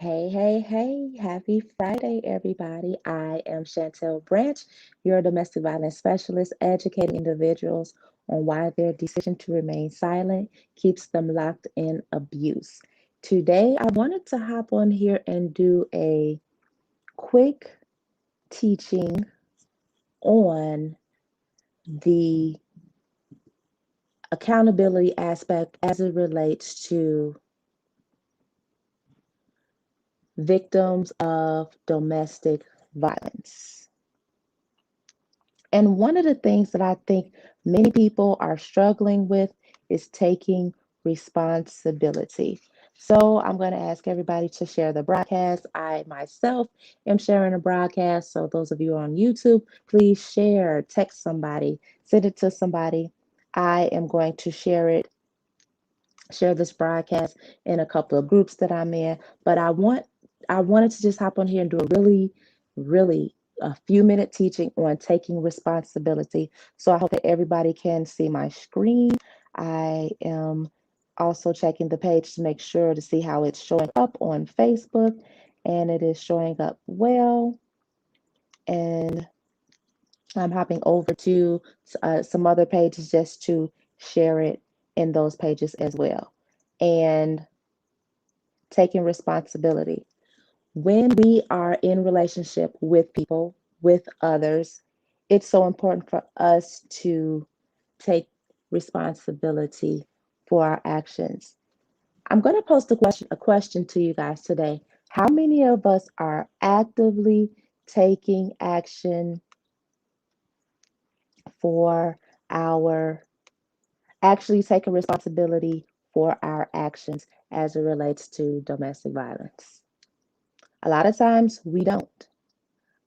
Hey, hey, hey, happy Friday, everybody. I am Chantel Branch, your domestic violence specialist, educating individuals on why their decision to remain silent keeps them locked in abuse. Today, I wanted to hop on here and do a quick teaching on the accountability aspect as it relates to victims of domestic violence. And one of the things that I think many people are struggling with is taking responsibility. So I'm going to ask everybody to share the broadcast. I myself am sharing a broadcast. So those of you on YouTube, please share, text somebody, send it to somebody. I am going to share this broadcast in a couple of groups that I'm in. But I wanted to just hop on here and do a really a few minute teaching on taking responsibility. So I hope that everybody can see my screen. I am also checking the page to make sure to see how it's showing up on Facebook, and it is showing up well. And I'm hopping over to some other pages just to share it in those pages as well. And taking responsibility. When we are in relationship with people, with others, it's so important for us to take responsibility for our actions. I'm going to post a question to you guys today. How many of us are actively taking action for our actually taking responsibility for our actions as it relates to domestic violence? A lot of times we don't.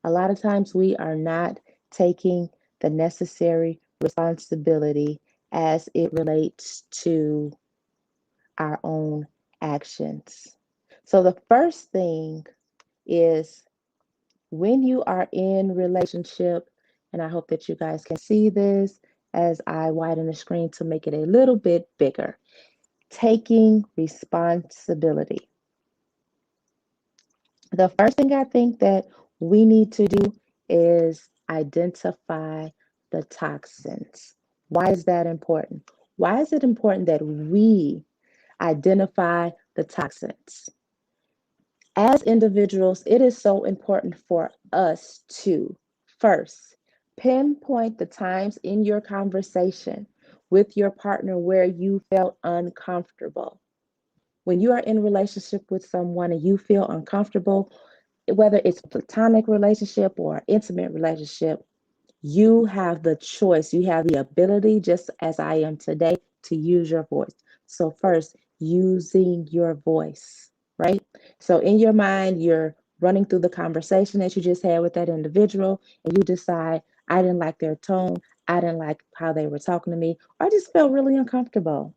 A lot of times we are not taking the necessary responsibility as it relates to our own actions. So the first thing is when you are in relationship, and I hope that you guys can see this as I widen the screen to make it a little bit bigger. Taking responsibility. The first thing I think that we need to do is identify the toxins. Why is that important? Why is it important that we identify the toxins? As individuals, it is so important for us to first pinpoint the times in your conversation with your partner where you felt uncomfortable. When you are in relationship with someone and you feel uncomfortable, whether it's a platonic relationship or intimate relationship, you have the choice. You have the ability, just as I am today, to use your voice. So, first, using your voice, right? So, in your mind, you're running through the conversation that you just had with that individual, and you decide, I didn't like their tone. I didn't like how they were talking to me. Or I just felt really uncomfortable.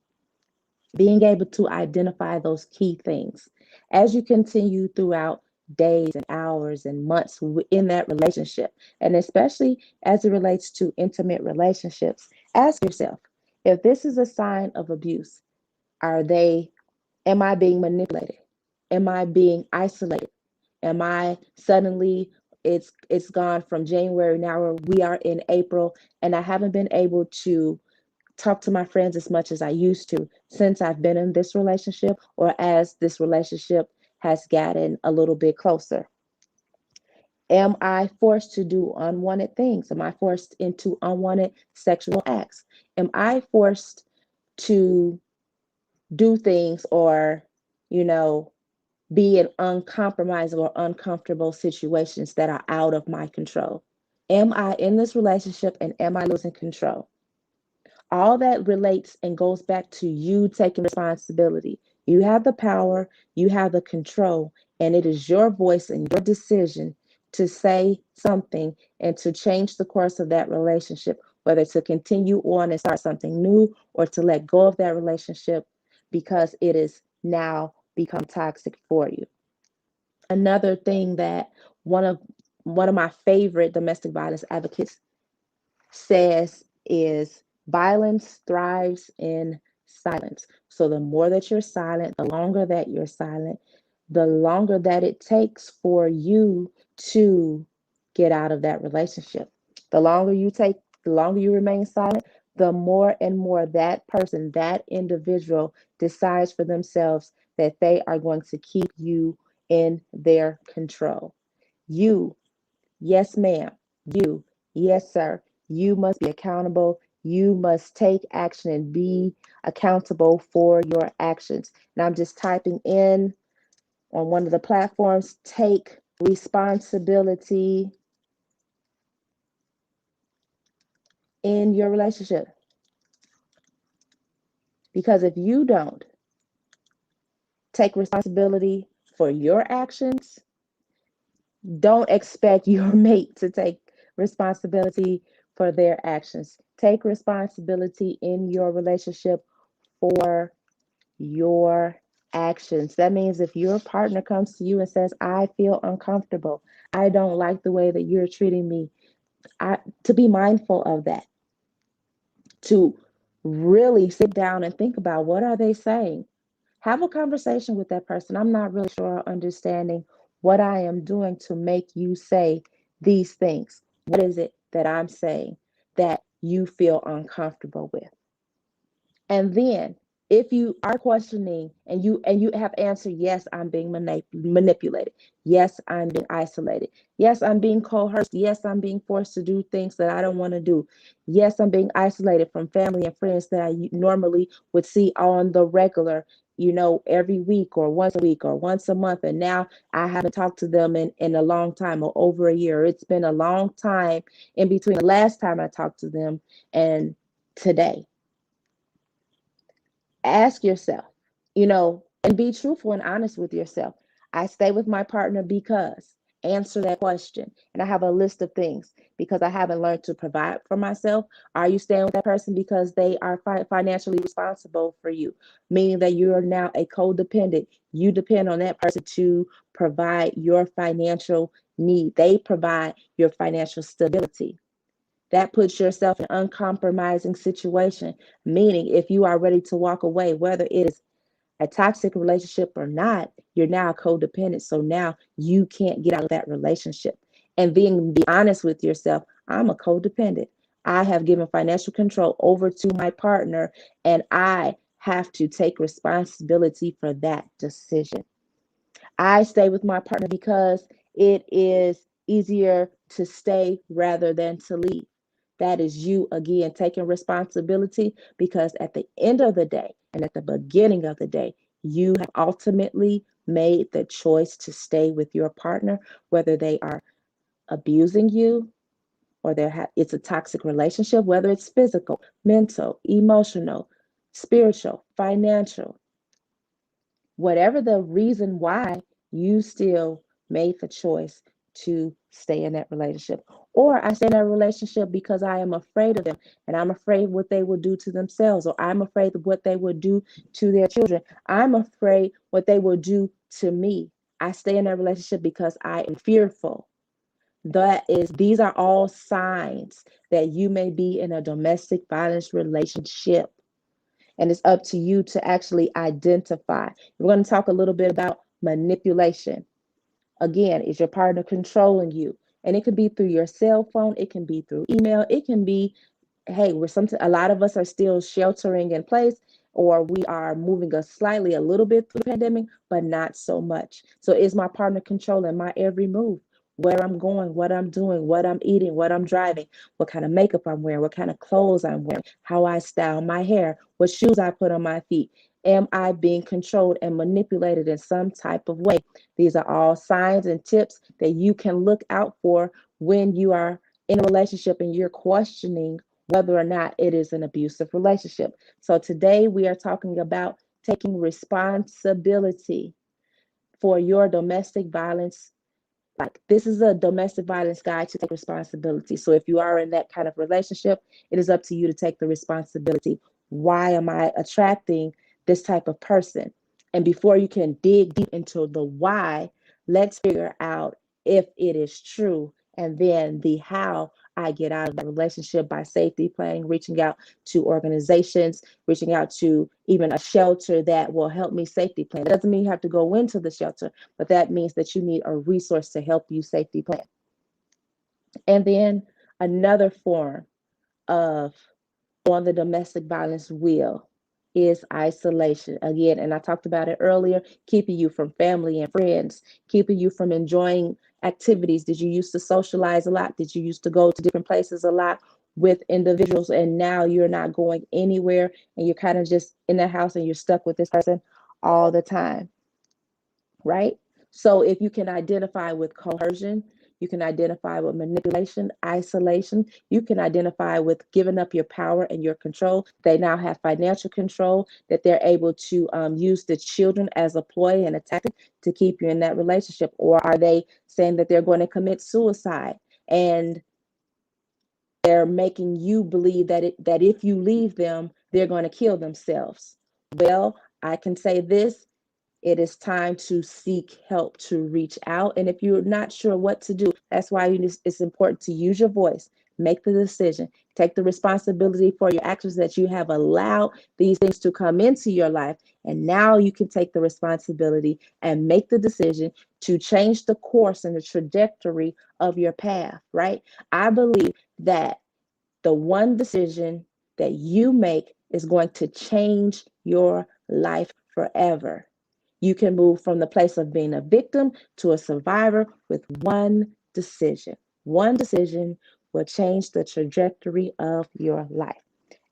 Being able to identify those key things as you continue throughout days and hours and months in that relationship, and especially as it relates to intimate relationships, ask yourself, if this is a sign of abuse, are they am I being manipulated? Am I being isolated? Am I suddenly it's gone from January, now we are in April, and I haven't been able to talk to my friends as much as I used to since I've been in this relationship, or as this relationship has gotten a little bit closer? Am I forced to do unwanted things? Am I forced into unwanted sexual acts? Am I forced to do things or, you know, be in uncompromising or uncomfortable situations that are out of my control? Am I in this relationship and am I losing control? All that relates and goes back to you taking responsibility. You have the power, you have the control, and it is your voice and your decision to say something and to change the course of that relationship, whether to continue on and start something new or to let go of that relationship because it is now become toxic for you. Another thing that one of one of my favorite domestic violence advocates says is violence thrives in silence. So the more that you're silent, the longer that you're silent, the longer that it takes for you to get out of that relationship. The longer you take, the longer you remain silent, the more and more that person, that individual decides for themselves that they are going to keep you in their control. You, yes, ma'am. You, yes, sir. You must be accountable. You must take action and be accountable for your actions. And I'm just typing in on one of the platforms, take responsibility in your relationship. Because if you don't take responsibility for your actions, don't expect your mate to take responsibility for their actions. Take responsibility in your relationship for your actions. That means if your partner comes to you and says, I feel uncomfortable, I don't like the way that you're treating me, to be mindful of that, to really sit down and think about what are they saying. Have a conversation with that person. I'm not really sure understanding what I am doing to make you say these things. What is it that I'm saying that you feel uncomfortable with? And then if you are questioning and you have answered, yes, I'm being manipulated. Yes, I'm being isolated. Yes, I'm being coerced. Yes, I'm being forced to do things that I don't want to do. Yes, I'm being isolated from family and friends that I normally would see on the regular, every week or once a week or once a month. And now I haven't talked to them in a long time or over a year. It's been a long time in between the last time I talked to them and today. Ask yourself, and be truthful and honest with yourself. I stay with my partner because, answer that question. And I have a list of things because I haven't learned to provide for myself. Are you staying with that person because they are financially responsible for you? Meaning that you are now a codependent. You depend on that person to provide your financial need. They provide your financial stability. That puts yourself in an uncompromising situation, meaning if you are ready to walk away, whether it is a toxic relationship or not, you're now codependent. So now you can't get out of that relationship. And be honest with yourself, I'm a codependent. I have given financial control over to my partner, and I have to take responsibility for that decision. I stay with my partner because it is easier to stay rather than to leave. That is you again taking responsibility because at the end of the day and at the beginning of the day, you have ultimately made the choice to stay with your partner, whether they are abusing you or it's a toxic relationship, whether it's physical, mental, emotional, spiritual, financial, whatever the reason why, you still made the choice to stay in that relationship. Or I stay in that relationship because I am afraid of them and I'm afraid what they will do to themselves, or I'm afraid of what they will do to their children. I'm afraid what they will do to me. I stay in that relationship because I am fearful. These are all signs that you may be in a domestic violence relationship. And it's up to you to actually identify. We're going to talk a little bit about manipulation. Again, is your partner controlling you? And it could be through your cell phone, it can be through email, it can be, hey, a lot of us are still sheltering in place, or we are moving us slightly a little bit through the pandemic, but not so much. So is my partner controlling my every move? Where I'm going, what I'm doing, what I'm eating, what I'm driving, what kind of makeup I'm wearing, what kind of clothes I'm wearing, how I style my hair, what shoes I put on my feet. Am I being controlled and manipulated in some type of way? These are all signs and tips that you can look out for when you are in a relationship and you're questioning whether or not it is an abusive relationship. So today we are talking about taking responsibility for your domestic violence. Like, this is a domestic violence guide to take responsibility. So if you are in that kind of relationship, it is up to you to take the responsibility. Why am I attracting this type of person? And before you can dig deep into the why, let's figure out if it is true, and then the how I get out of the relationship by safety planning, reaching out to organizations, reaching out to even a shelter that will help me safety plan. It doesn't mean you have to go into the shelter, but that means that you need a resource to help you safety plan. And then another form of on the domestic violence wheel is isolation. Again, and I talked about it earlier, keeping you from family and friends, keeping you from enjoying activities. Did you used to socialize a lot? Did you used to go to different places a lot with individuals, and now you're not going anywhere and you're kind of just in the house and you're stuck with this person all the time, right? So if you can identify with coercion, you can identify with manipulation, isolation, you can identify with giving up your power and your control. They now have financial control that they're able to use the children as a ploy and a tactic to keep you in that relationship. Or are they saying that they're going to commit suicide and they're making you believe that if you leave them, they're going to kill themselves? Well, I can say this: it is time to seek help, to reach out. And if you're not sure what to do, that's why it's important to use your voice, make the decision, take the responsibility for your actions that you have allowed these things to come into your life. And now you can take the responsibility and make the decision to change the course and the trajectory of your path, right? I believe that the one decision that you make is going to change your life forever. You can move from the place of being a victim to a survivor with one decision. One decision will change the trajectory of your life.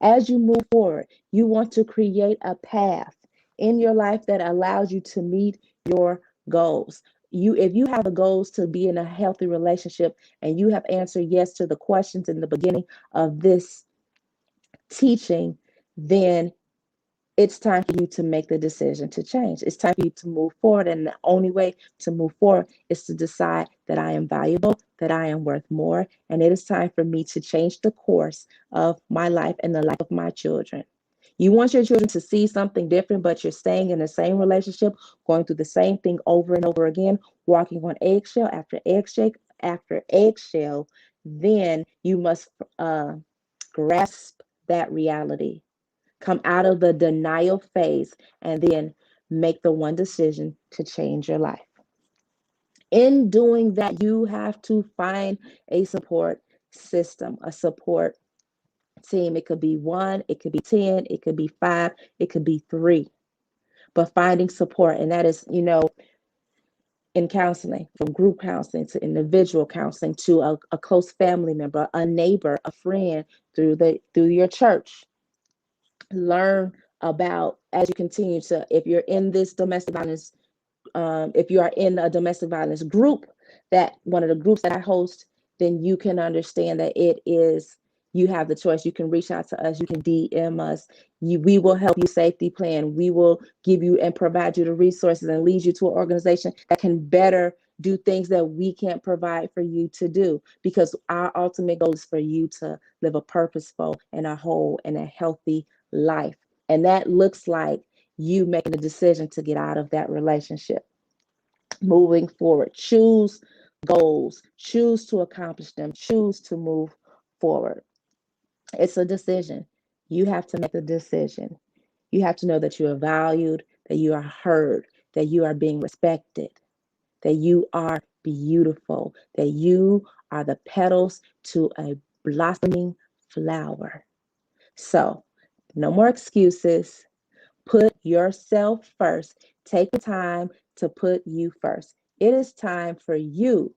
As you move forward, you want to create a path in your life that allows you to meet your goals. If you have the goals to be in a healthy relationship and you have answered yes to the questions in the beginning of this teaching, then it's time for you to make the decision to change. It's time for you to move forward. And the only way to move forward is to decide that I am valuable, that I am worth more. And it is time for me to change the course of my life and the life of my children. You want your children to see something different, but you're staying in the same relationship, going through the same thing over and over again, walking on eggshell after eggshell, then you must grasp that reality. Come out of the denial phase and then make the one decision to change your life. In doing that, you have to find a support system, a support team. It could be one, it could be 10, it could be five, it could be three. But finding support, and that is, in counseling, from group counseling to individual counseling to a close family member, a neighbor, a friend, through your church. Learn about, as you continue to, if you're in this domestic violence, if you are in a domestic violence group, that one of the groups that I host, then you can understand that you have the choice. You can reach out to us, you can DM us, we will help you safety plan. We will give you and provide you the resources and lead you to an organization that can better do things that we can't provide for you to do, because our ultimate goal is for you to live a purposeful and a whole and a healthy life. And that looks like you making a decision to get out of that relationship, moving forward. Choose goals, choose to accomplish them, choose to move forward. It's a decision. You have to make the decision. You have to know that you are valued, that you are heard, that you are being respected, that you are beautiful, that you are the petals to a blossoming flower. So, no more excuses. Put yourself first. Take the time to put you first. It is time for you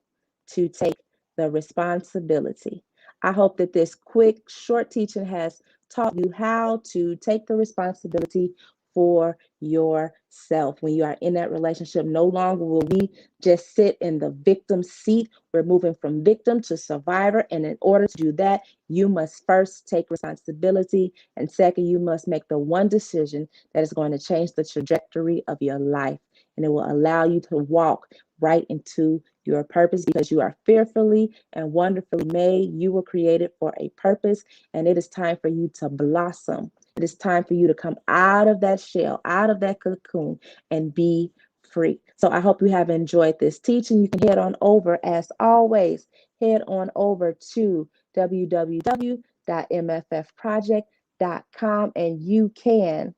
to take the responsibility. I hope that this quick, short teaching has taught you how to take the responsibility for yourself. When you are in that relationship, no longer will we just sit in the victim seat. We're moving from victim to survivor. And in order to do that, you must first take responsibility. And second, you must make the one decision that is going to change the trajectory of your life. And it will allow you to walk right into your purpose, because you are fearfully and wonderfully made. You were created for a purpose, and it is time for you to blossom. It is time for you to come out of that shell, out of that cocoon, and be free. So I hope you have enjoyed this teaching. You can head on over, as always, head on over to www.mffproject.com, and you can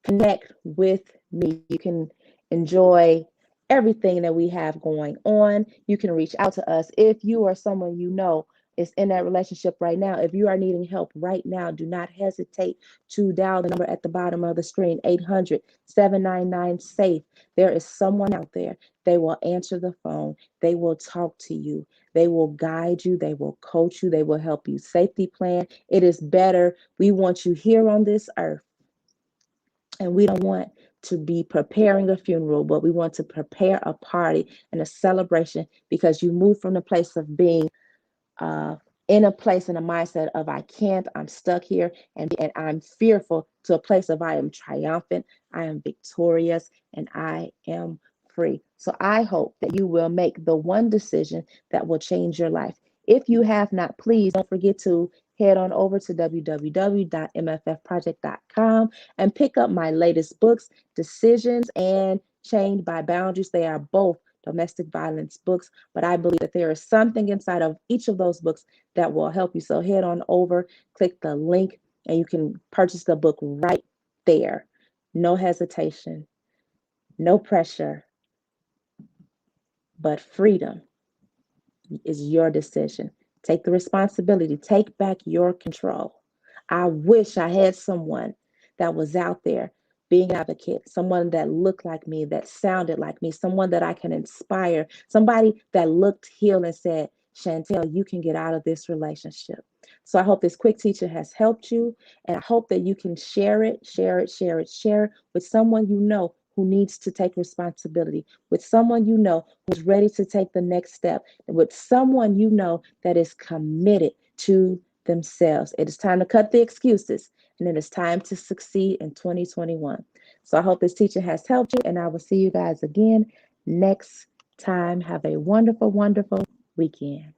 connect with me. You can enjoy everything that we have going on. You can reach out to us if you or someone you know is in that relationship right now. If you are needing help right now, do not hesitate to dial the number at the bottom of the screen, 800-799-SAFE. There is someone out there. They will answer the phone. They will talk to you. They will guide you. They will coach you. They will help you safety plan. It is better. We want you here on this earth, and we don't want to be preparing a funeral, but we want to prepare a party and a celebration, because you move from the place of being uh, in a place, in a mindset of I can't, I'm stuck here, and I'm fearful, to a place of I am triumphant, I am victorious, and I am free. So I hope that you will make the one decision that will change your life. If you have not, please don't forget to head on over to www.mffproject.com and pick up my latest books, Decisions and Chained by Boundaries. They are both domestic violence books, but I believe that there is something inside of each of those books that will help you. So head on over, click the link, and you can purchase the book right there. No hesitation, no pressure, but freedom is your decision. Take the responsibility, take back your control. I wish I had someone that was out there being an advocate, someone that looked like me, that sounded like me, someone that I can inspire, somebody that looked healed and said, Chantel, you can get out of this relationship. So I hope this quick teacher has helped you, and I hope that you can share it, share it with someone you know who needs to take responsibility, with someone you know who's ready to take the next step, and with someone you know that is committed to themselves. It is time to cut the excuses, and it is time to succeed in 2021. So I hope this teacher has helped you, and I will see you guys again next time. Have a wonderful, wonderful weekend.